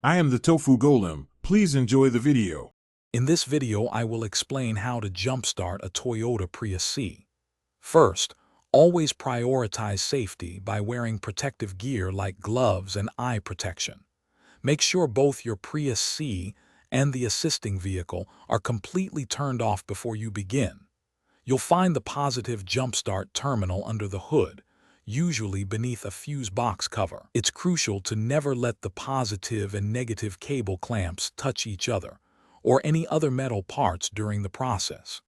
I am the Tofu Golem. Please enjoy the video. In this video, I will explain how to jumpstart a Toyota Prius C. First, always prioritize safety by wearing protective gear like gloves and eye protection. Make sure both your Prius C and the assisting vehicle are completely turned off before you begin. You'll find the positive jumpstart terminal under the hood, usually beneath a fuse box cover. It's crucial to never let the positive and negative cable clamps touch each other or any other metal parts during the process.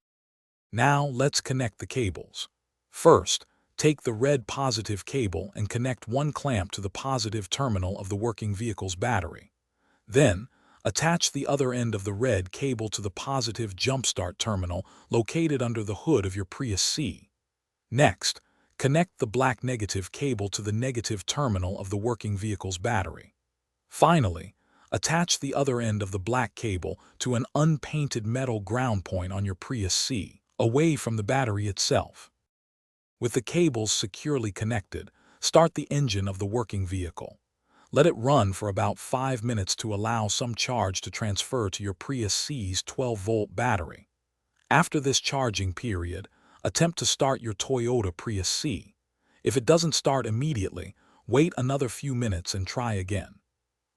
Now let's connect the cables. First, take the red positive cable and connect one clamp to the positive terminal of the working vehicle's battery. Then, attach the other end of the red cable to the positive jumpstart terminal located under the hood of your Prius C. Next, connect the black negative cable to the negative terminal of the working vehicle's battery. Finally, attach the other end of the black cable to an unpainted metal ground point on your Prius C, away from the battery itself. With the cables securely connected, start the engine of the working vehicle. Let it run for about 5 minutes to allow some charge to transfer to your Prius C's 12-volt battery. After this charging period, attempt to start your Toyota Prius C. If it doesn't start immediately, wait another few minutes and try again.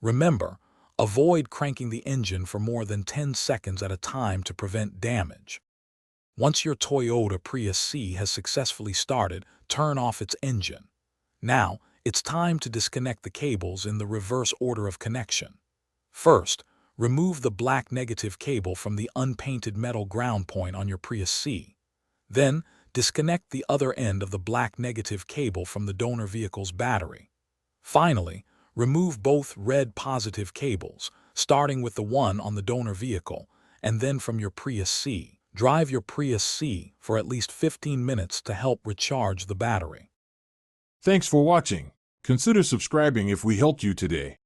Remember, avoid cranking the engine for more than 10 seconds at a time to prevent damage. Once your Toyota Prius C has successfully started, turn off its engine. Now, it's time to disconnect the cables in the reverse order of connection. First, remove the black negative cable from the unpainted metal ground point on your Prius C. Then, disconnect the other end of the black negative cable from the donor vehicle's battery. Finally, remove both red positive cables, starting with the one on the donor vehicle, and then from your Prius C. Drive your Prius C for at least 15 minutes to help recharge the battery. Thanks for watching. Consider subscribing if we helped you today.